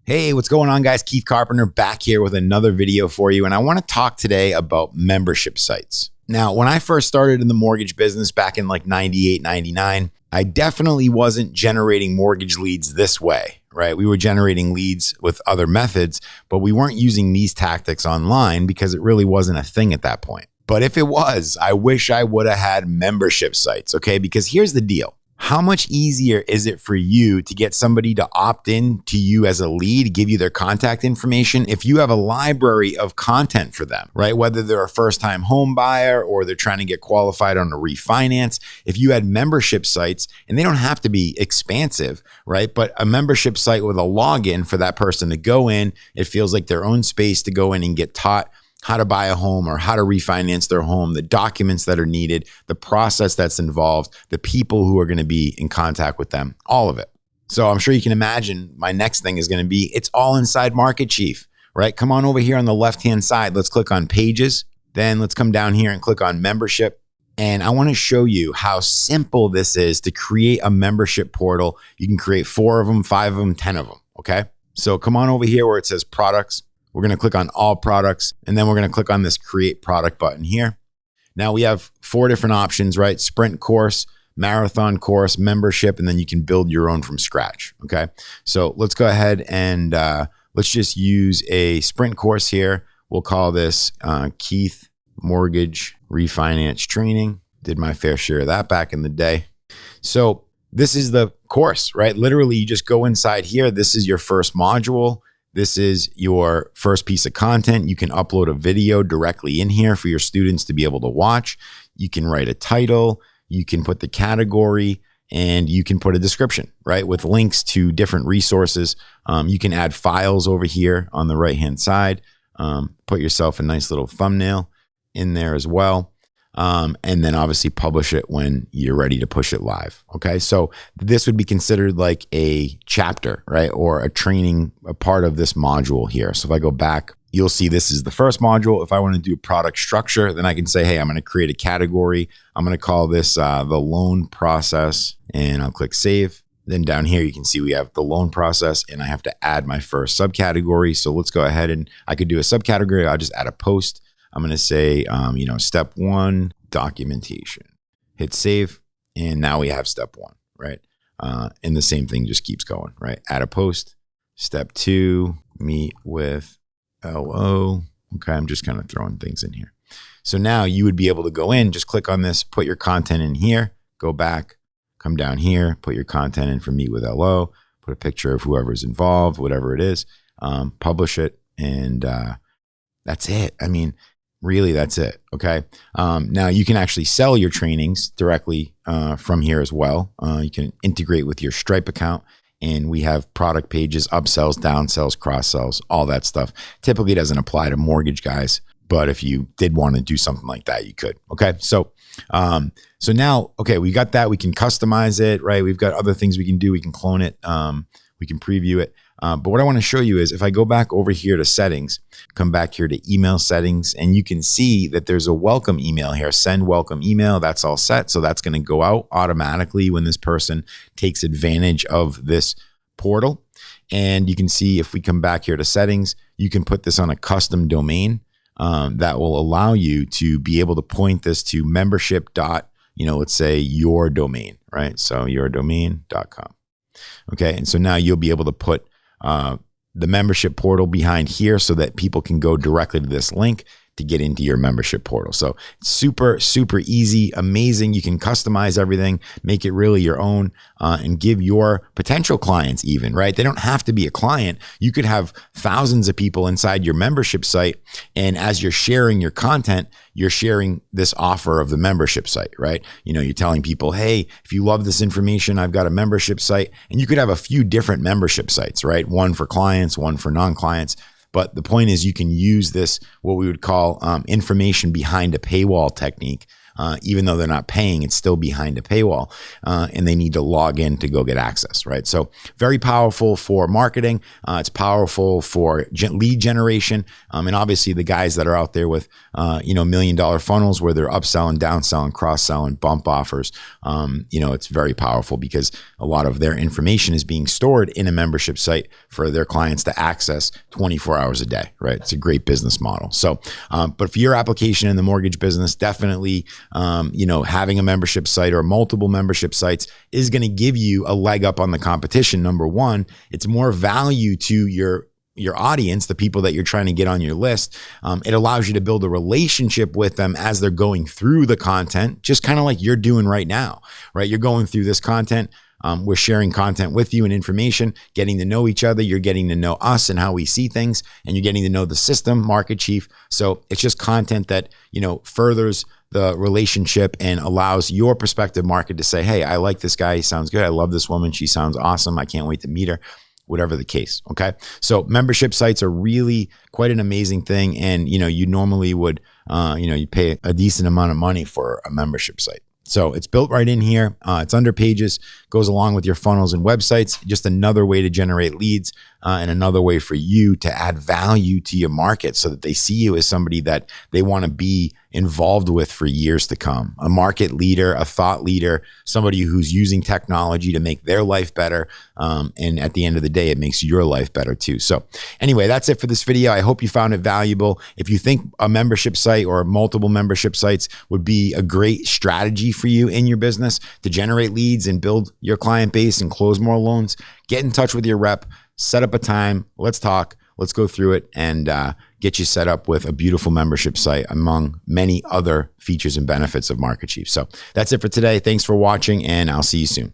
Hey, what's going on, guys? Keith Carpenter back here with another video for you. And I want to talk today about membership sites. Now, when I first started in the mortgage business back in like 98, 99, I definitely wasn't generating mortgage leads this way, right? We were generating leads with other methods, but we weren't using these tactics online because it really wasn't a thing at that point. But if it was, I wish I would have had membership sites, okay? Because here's the deal. How much easier is it for you to get somebody to opt in to you as a lead, give you their contact information, if you have a library of content for them, right? Whether they're a first-time home buyer or they're trying to get qualified on a refinance, if you had membership sites, and they don't have to be expansive, right? But a membership site with a login for that person to go in, it feels like their own space to go in and get taught how to buy a home or how to refinance their home, the documents that are needed, the process that's involved, the people who are going to be in contact with them, all of it. So I'm sure you can imagine my next thing is going to be, it's all inside Market Chief, right? Come on over here on the left-hand side. Let's click on pages. Then let's come down here and click on membership. And I want to show you how simple this is to create a membership portal. You can create 4 of them, 5 of them, 10 of them, okay? So come on over here where it says products. We're going to click on all products, and then we're going to click on this create product button here. Now we have 4 different options, right? Sprint course, marathon course, membership, and then you can build your own from scratch. Okay. So let's go ahead and let's just use a sprint course here. We'll call this Keith Mortgage Refinance Training. Did my fair share of that back in the day. So this is the course, right? Literally, you just go inside here. This is your first module. This is your first piece of content. You can upload a video directly in here for your students to be able to watch. You can write a title, you can put the category, and you can put a description, right? With links to different resources. You can add files over here on the right-hand side. Put yourself a nice little thumbnail in there as well. And then obviously publish it when you're ready to push it live. Okay. So this would be considered like a chapter, right? Or a training, a part of this module here. So if I go back, you'll see this is the first module. If I want to do product structure, then I can say, hey, I'm going to create a category. I'm going to call this the loan process, and I'll click save. Then down here, you can see we have the loan process, and I have to add my first subcategory. So let's go ahead and I could do a subcategory. I'll just add a post. I'm going to say, step 1, documentation. Hit save. And now we have step 1, right? And the same thing just keeps going, right? Add a post. Step 2, meet with LO. Okay, I'm just kind of throwing things in here. So now you would be able to go in, just click on this, put your content in here, go back, come down here, put your content in for meet with LO, put a picture of whoever's involved, whatever it is, publish it, and that's it. I mean, really, that's it. Okay. Now you can actually sell your trainings directly from here as well. You can integrate with your Stripe account, and we have product pages, upsells, downsells, cross sells, all that stuff. Typically doesn't apply to mortgage guys, but if you did want to do something like that, you could. Okay. So now, okay, we got that. We can customize it, right? We've got other things we can do. We can clone it. We can preview it. But what I want to show you is if I go back over here to settings, come back here to email settings, and you can see that there's a welcome email here, send welcome email. That's all set. So that's going to go out automatically when this person takes advantage of this portal. And you can see if we come back here to settings, you can put this on a custom domain that will allow you to be able to point this to membership. Let's say your domain, right? So yourdomain.com. Okay. And so now you'll be able to put the membership portal behind here so that people can go directly to this link to get into your membership portal. So super, super easy, amazing. You can customize everything, make it really your own, and give your potential clients even, right? They don't have to be a client. You could have thousands of people inside your membership site. And as you're sharing your content, you're sharing this offer of the membership site, right? You're telling people, hey, if you love this information, I've got a membership site. And you could have a few different membership sites, right? One for clients, one for non-clients. But the point is you can use this, what we would call information behind a paywall technique, even though they're not paying, it's still behind a paywall, and they need to log in to go get access, right? So very powerful for marketing. It's powerful for lead generation. And obviously the guys that are out there with, $1 million funnels where they're upselling, downselling, cross-selling, bump offers, it's very powerful because a lot of their information is being stored in a membership site for their clients to access 24 hours a day, right? It's a great business model. So, but for your application in the mortgage business, definitely, having a membership site or multiple membership sites is going to give you a leg up on the competition. Number one, it's more value to your audience, the people that you're trying to get on your list. It allows you to build a relationship with them as they're going through the content, just kind of like you're doing right now, right? You're going through this content. We're sharing content with you and information, getting to know each other. You're getting to know us and how we see things, and you're getting to know the system, Market Chief. So it's just content that, furthers the relationship and allows your prospective market to say, hey, I like this guy. He sounds good. I love this woman. She sounds awesome. I can't wait to meet her. Whatever the case. Okay. So membership sites are really quite an amazing thing. And, you normally would, you pay a decent amount of money for a membership site. So it's built right in here. It's under Pages, goes along with your funnels and websites, just another way to generate leads and another way for you to add value to your market so that they see you as somebody that they want to be involved with for years to come. A market leader, a thought leader, somebody who's using technology to make their life better. And at the end of the day, it makes your life better too. So anyway, that's it for this video. I hope you found it valuable. If you think a membership site or multiple membership sites would be a great strategy for you in your business to generate leads and build your client base and close more loans, get in touch with your rep, set up a time. Let's talk. Let's go through it and get you set up with a beautiful membership site among many other features and benefits of Market Chief. So that's it for today. Thanks for watching, and I'll see you soon.